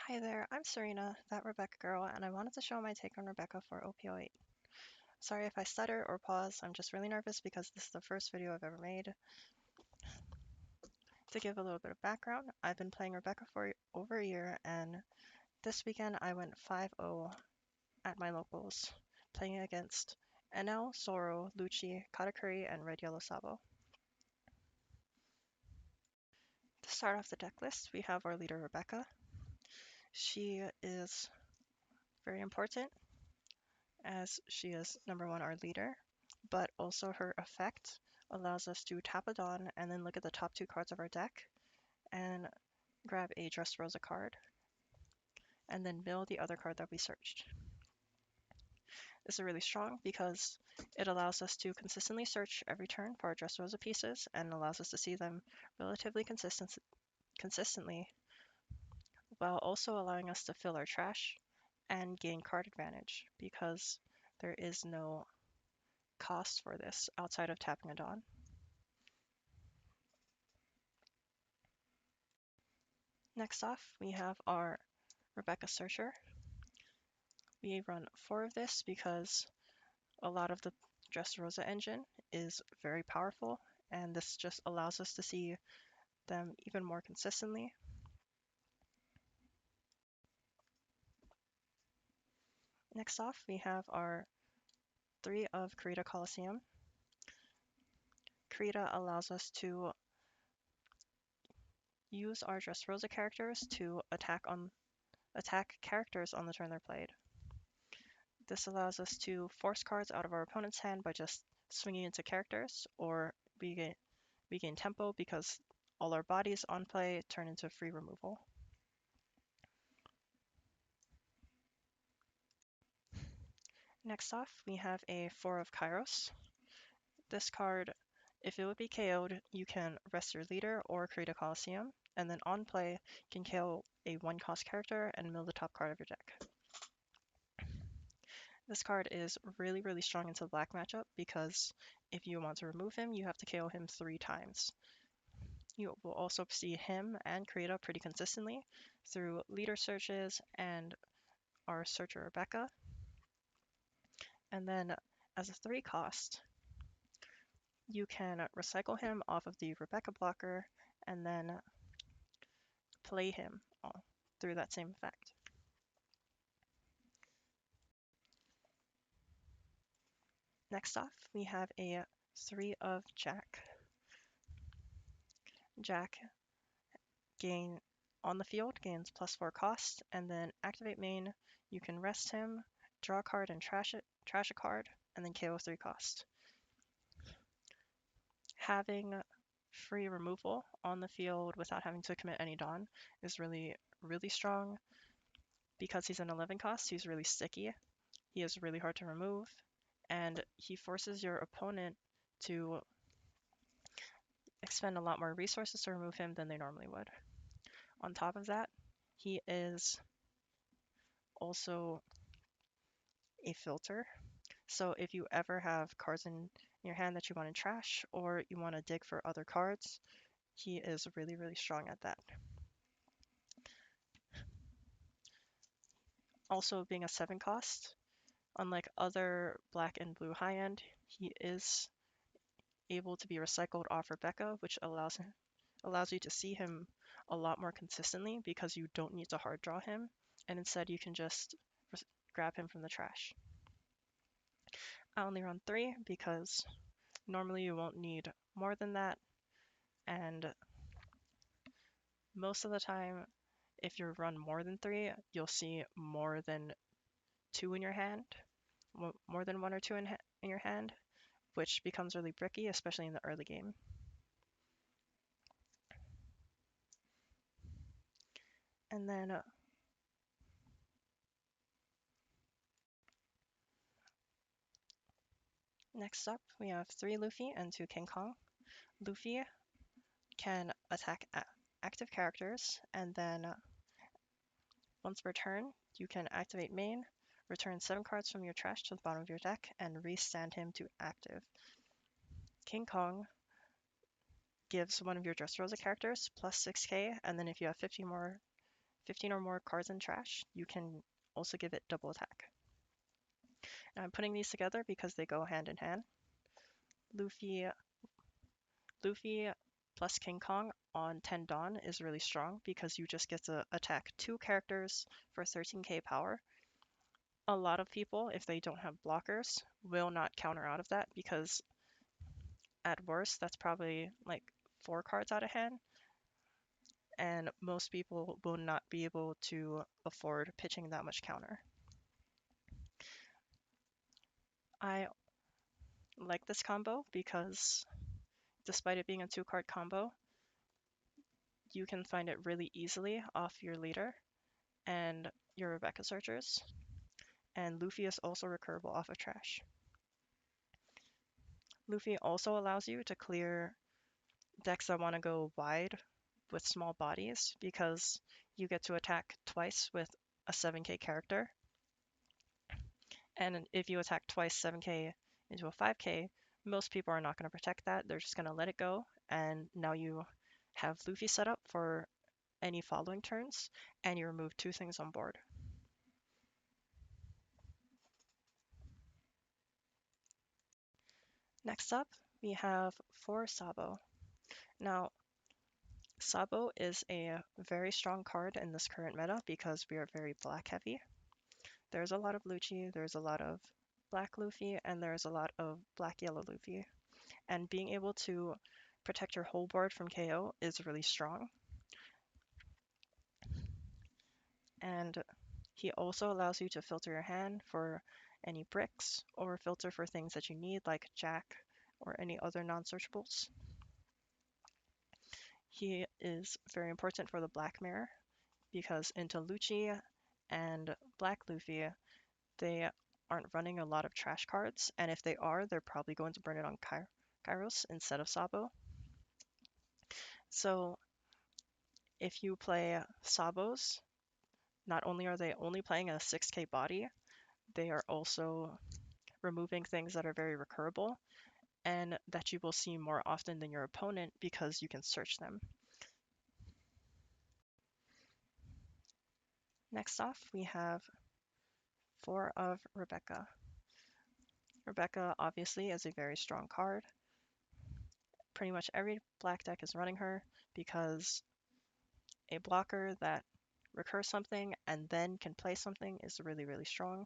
Hi there, I'm Serena, that Rebecca girl, and I wanted to show my take on Rebecca for OP08. Sorry if I stutter or pause, I'm just really nervous because this is the first video I've ever made. To give a little bit of background, I've been playing Rebecca for over a year, and this weekend I went 5-0 at my locals, playing against NL, Zoro, Lucci, Katakuri, and Red Yellow Sabo. To start off the deck list, we have our leader Rebecca. She is very important as she is number one, our leader, but also her effect allows us to tap a Dawn and then look at the top two cards of our deck and grab a Dressrosa card and then mill the other card that we searched. This is really strong because it allows us to consistently search every turn for our Dressrosa pieces and allows us to see them relatively consistently while also allowing us to fill our trash and gain card advantage because there is no cost for this outside of tapping a Dawn. Next off, we have our Rebecca Searcher. We run 4 of this because a lot of the Dressrosa engine is very powerful, and this just allows us to see them even more consistently. Next off, we have our 3 of Krita Coliseum. Krita allows us to use our Dressrosa characters to attack characters on the turn they're played. This allows us to force cards out of our opponent's hand by just swinging into characters, or we gain tempo because all our bodies on play turn into free removal. Next off, we have a 4 of Kairos. This card, if it would be KO'd, you can rest your leader or create a Coliseum, and then on play, you can KO a 1-cost character and mill the top card of your deck. This card is really strong into the black matchup because if you want to remove him, you have to KO him 3 times. You will also see him and Krita pretty consistently through leader searches and our searcher Rebecca. And then as a 3 cost, you can recycle him off of the Rebecca blocker and then play him through that same effect. Next off, we have a 3 of Jack. Jack on the field gains +4 cost, and then activate main, you can rest him, draw a card and trash a card, and then KO 3 cost. Having free removal on the field without having to commit any Dawn is really strong. Because he's an 11 cost, he's really sticky. He is really hard to remove, and he forces your opponent to expend a lot more resources to remove him than they normally would. On top of that, he is also a filter. So if you ever have cards in your hand that you want to trash or you want to dig for other cards, he is really strong at that. Also, being a 7 cost, unlike other black and blue high end, he is able to be recycled off Rebecca, which allows you to see him a lot more consistently because you don't need to hard draw him, and instead you can just grab him from the trash. I only run 3 because normally you won't need more than that, and most of the time if you run more than 3, you'll see more than 2 in your hand, more than 1 or 2 in your hand, which becomes really bricky, especially in the early game. And then next up, we have 3 Luffy and 2 King Kong. Luffy can attack active characters, and then once per turn, you can activate main, return 7 cards from your trash to the bottom of your deck, and restand him to active. King Kong gives one of your Dressrosa characters plus 6k, and then if you have 50 15 or more cards in trash, you can also give it double attack. Now I'm putting these together because they go hand in hand. Luffy plus King Kong on 10 Dawn is really strong because you just get to attack 2 characters for 13k power. A lot of people, if they don't have blockers, will not counter out of that because at worst, that's probably like 4 cards out of hand, and most people will not be able to afford pitching that much counter. I like this combo because despite it being a 2-card combo, you can find it really easily off your leader and your Rebecca searchers. And Luffy is also recurable off of trash. Luffy also allows you to clear decks that want to go wide with small bodies because you get to attack twice with a 7k character. And if you attack twice 7k into a 5k, most people are not going to protect that. They're just going to let it go. And now you have Luffy set up for any following turns, and you remove 2 things on board. Next up, we have 4 Sabo. Now, Sabo is a very strong card in this current meta because we are very black heavy. There's a lot of Lucci, there's a lot of black Luffy, and there's a lot of black-yellow Luffy. And being able to protect your whole board from KO is really strong. And he also allows you to filter your hand for any bricks or filter for things that you need like Jack or any other non-searchables. He is very important for the Black Mirror because into Lucci and Black Luffy, they aren't running a lot of trash cards, and if they are, they're probably going to burn it on Kairos instead of Sabo. So if you play Sabos, not only are they only playing a 6k body, they are also removing things that are very recurable and that you will see more often than your opponent because you can search them. Next off, we have 4 of Rebecca. Rebecca obviously is a very strong card. Pretty much every black deck is running her because a blocker that recurs something and then can play something is really, really strong.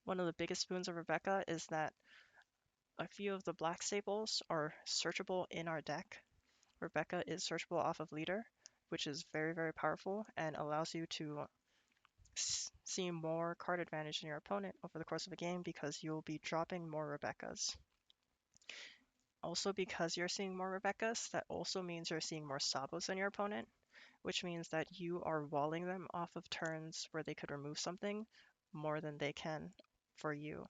One of the biggest boons of Rebecca is that a few of the black staples are searchable in our deck. Rebecca is searchable off of leader, which is very, very powerful and allows you to see more card advantage than your opponent over the course of a game because you'll be dropping more Rebeccas. Also, because you're seeing more Rebeccas, that also means you're seeing more Sabos than your opponent, which means that you are walling them off of turns where they could remove something more than they can for you.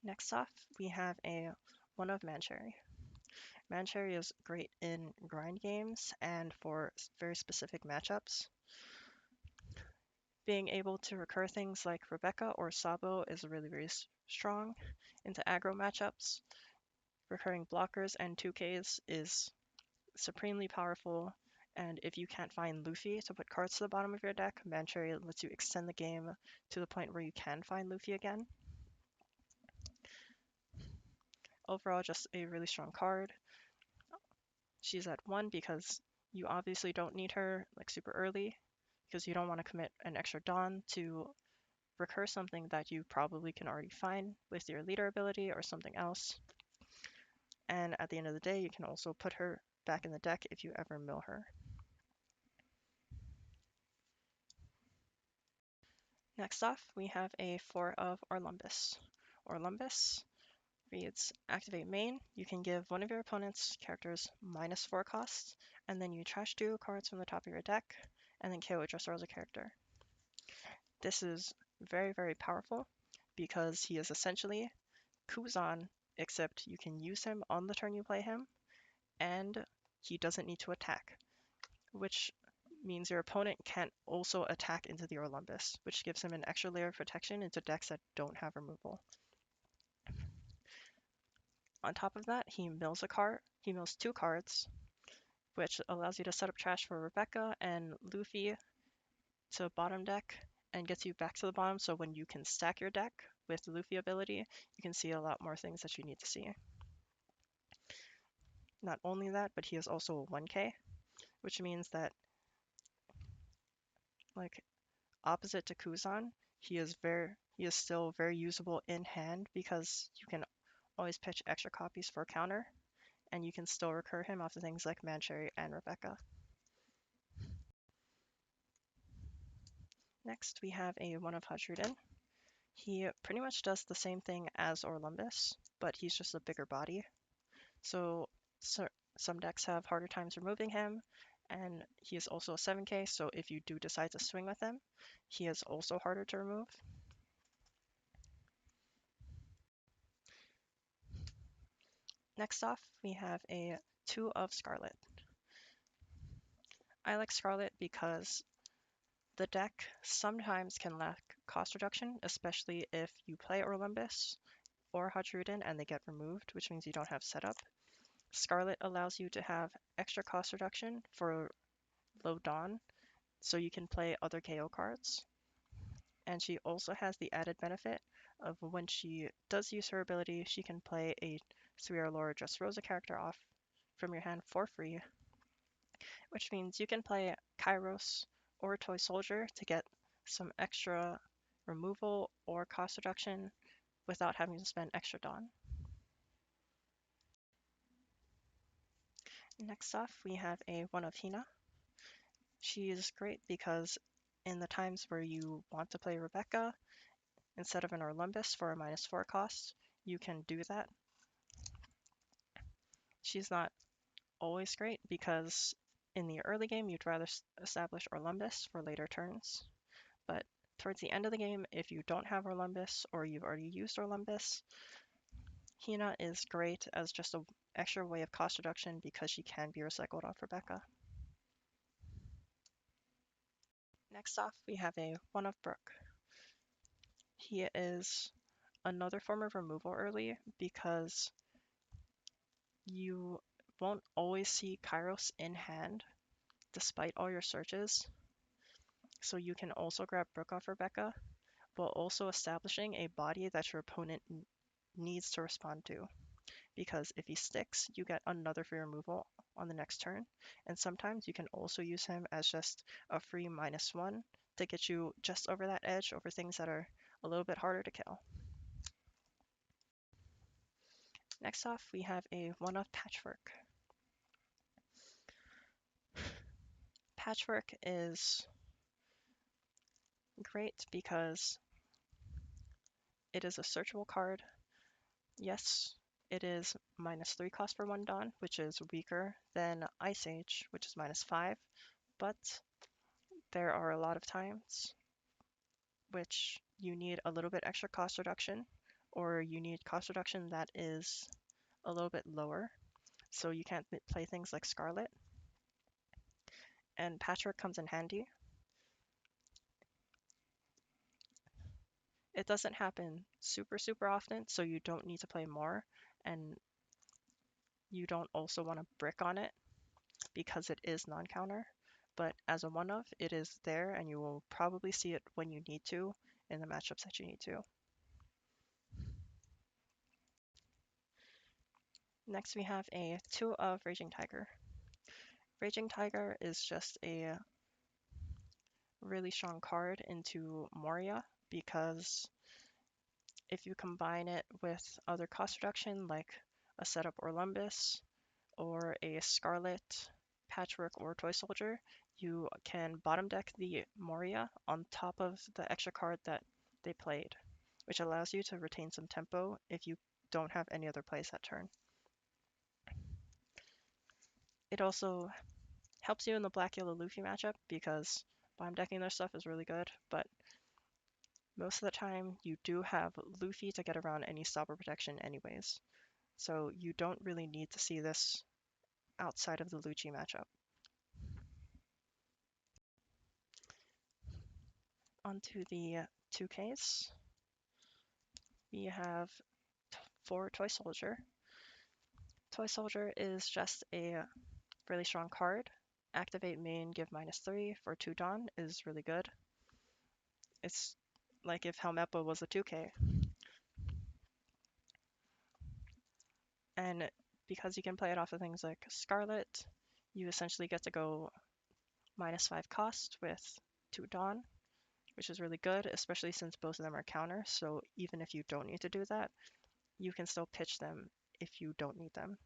Next off, we have a 1 of Mancherry. Mancherry is great in grind games and for very specific matchups. Being able to recur things like Rebecca or Sabo is really, really strong into aggro matchups. Recurring blockers and 2Ks is supremely powerful, and if you can't find Luffy to put cards to the bottom of your deck, Mancherry lets you extend the game to the point where you can find Luffy again. Overall, just a really strong card. She's at 1 because you obviously don't need her like super early because you don't want to commit an extra Dawn to recur something that you probably can already find with your leader ability or something else. And at the end of the day, you can also put her back in the deck if you ever mill her. Next off, we have a 4 of Orlumbus. Orlumbus reads, activate main, you can give one of your opponent's characters -4 costs, and then you trash 2 cards from the top of your deck, and then KO Dressrosa as a character. This is very, very powerful because he is essentially Kuzan, except you can use him on the turn you play him, and he doesn't need to attack, which means your opponent can't also attack into the Orlumbus, which gives him an extra layer of protection into decks that don't have removal. On top of that, he mills 2 cards, which allows you to set up trash for Rebecca and Luffy to bottom deck and gets you back to the bottom, so when you can stack your deck with the Luffy ability, you can see a lot more things that you need to see. Not only that, but he is also a 1k, which means that, like, opposite to Kuzan, he is still very usable in hand because you can always pitch extra copies for counter, and you can still recur him off of things like Mancherry and Rebecca. Next, we have a one of Hajruden. He pretty much does the same thing as Orlumbus, but he's just a bigger body. So some decks have harder times removing him, and he is also a 7k, so if you do decide to swing with him, he is also harder to remove. Next off, we have a 2 of Scarlet. I like Scarlet because the deck sometimes can lack cost reduction, especially if you play Orlumbus or Hajruden and they get removed, which means you don't have setup. Scarlet allows you to have extra cost reduction for low Dawn, so you can play other KO cards. And she also has the added benefit of when she does use her ability, she can play a Suira Laura Dressrosa character off from your hand for free, which means you can play Kairos or Toy Soldier to get some extra removal or cost reduction without having to spend extra Dawn. Next off, we have a one of Hina. She is great because in the times where you want to play Rebecca instead of an Orlumbus for a -4 cost, you can do that. She's not always great because in the early game you'd rather establish Orlumbus for later turns, but towards the end of the game, if you don't have Orlumbus or you've already used Orlumbus, Hina is great as just an extra way of cost reduction because she can be recycled off Rebecca. Next off, we have a one of Brook. He is another form of removal early because you won't always see Kairos in hand despite all your searches. So you can also grab Brook off Rebecca while also establishing a body that your opponent needs to respond to. Because if he sticks, you get another free removal on the next turn. And sometimes you can also use him as just a free -1 to get you just over that edge over things that are a little bit harder to kill. Next off, we have a one of Patchwork. Patchwork is great because it is a searchable card. Yes, it is -3 cost for 1 Dawn, which is weaker than Ice Age, which is -5, but there are a lot of times which you need a little bit extra cost reduction, or you need cost reduction that is a little bit lower, so you can't play things like Scarlet. And Patchwork comes in handy. It doesn't happen super often, so you don't need to play more, and you don't also want to brick on it because it is non-counter. But as a one-of, it is there, and you will probably see it when you need to in the matchups that you need to. Next, we have a 2 of Raging Tiger. Raging Tiger is just a really strong card into Moria because if you combine it with other cost reduction like a setup Orlumbus or a Scarlet, Patchwork, or Toy Soldier, you can bottom deck the Moria on top of the extra card that they played, which allows you to retain some tempo if you don't have any other plays that turn. It also helps you in the Black Yellow Luffy matchup because bottom decking their stuff is really good, but most of the time you do have Luffy to get around any stopper protection anyways. So you don't really need to see this outside of the Lucci matchup. Onto the 2Ks. We have for Toy Soldier. Toy Soldier is just a really strong card. Activate main, give -3 for 2 Dawn is really good. It's like if Helmeppa was a 2K. And because you can play it off of things like Scarlet, you essentially get to go -5 cost with 2 Dawn, which is really good, especially since both of them are counter. So even if you don't need to do that, you can still pitch them if you don't need them.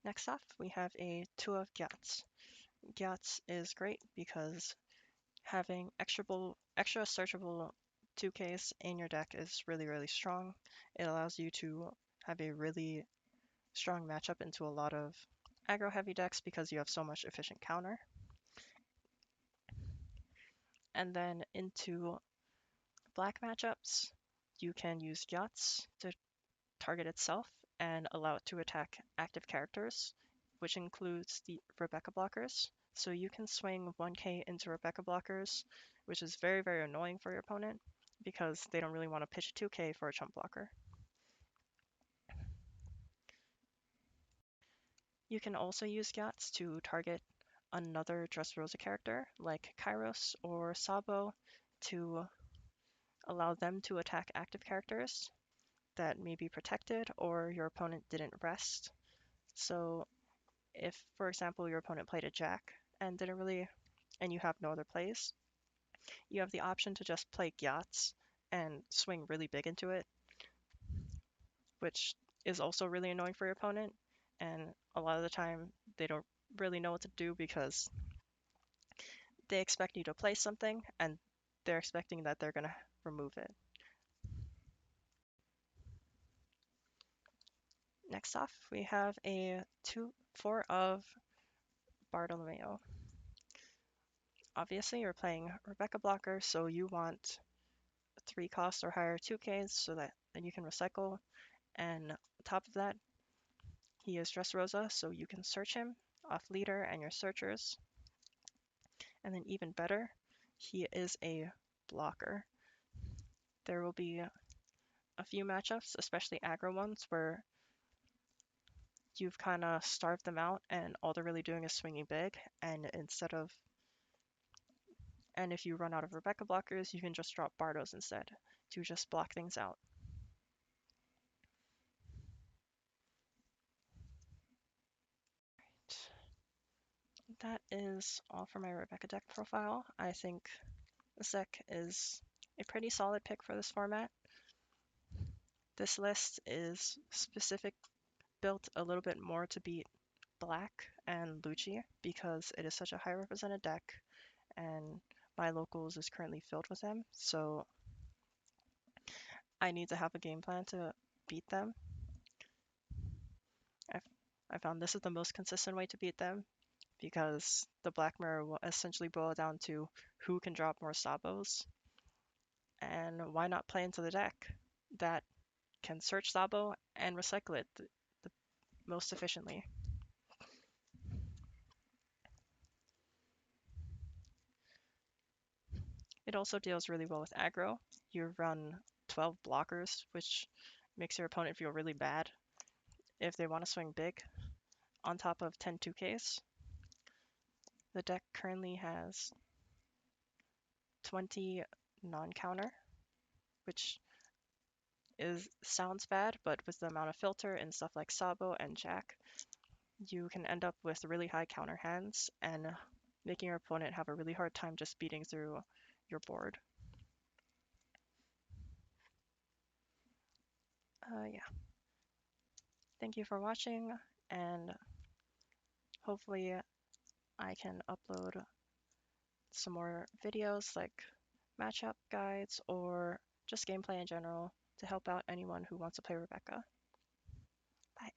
Next off, we have a 2 of Gyatts. Gyatts is great because having extra searchable 2Ks in your deck is really, really strong. It allows you to have a really strong matchup into a lot of aggro heavy decks because you have so much efficient counter. And then into black matchups, you can use Gyatts to target itself and allow it to attack active characters, which includes the Rebecca blockers. So you can swing 1k into Rebecca blockers, which is very, very annoying for your opponent because they don't really want to pitch 2k for a chump blocker. You can also use Gyatts to target another Dressrosa character like Kairos or Sabo to allow them to attack active characters that may be protected or your opponent didn't rest. So if, for example, your opponent played a Jack and you have no other plays, you have the option to just play Gyatts and swing really big into it, which is also really annoying for your opponent. And a lot of the time, they don't really know what to do because they expect you to play something and they're expecting that they're going to remove it. Next off, we have a 4 of Bartolomeo. Obviously, you're playing Rebecca blocker, so you want 3 cost or higher 2Ks so that then you can recycle. And on top of that, he is Dressrosa, so you can search him off leader and your searchers. And then even better, he is a blocker. There will be a few matchups, especially aggro ones, where you've kind of starved them out and all they're really doing is swinging big. And if you run out of Rebecca blockers, you can just drop Bardos instead to just block things out. That is all for my Rebecca deck profile. I think this deck is a pretty solid pick for this format. This list is built a little bit more to beat Black and Lucci because it is such a high represented deck and my locals is currently filled with them. So I need to have a game plan to beat them. I found this is the most consistent way to beat them because the Black Mirror will essentially boil down to who can drop more Sabos. And why not play into the deck that can search Sabo and recycle it the most efficiently. It also deals really well with aggro. You run 12 blockers, which makes your opponent feel really bad if they want to swing big on top of 10 2Ks. The deck currently has 20 non-counter, which sounds bad, but with the amount of filter and stuff like Sabo and Jack, you can end up with really high counter hands and making your opponent have a really hard time just beating through your board. Yeah. Thank you for watching, and hopefully I can upload some more videos like matchup guides or just gameplay in general to help out anyone who wants to play Rebecca. Bye.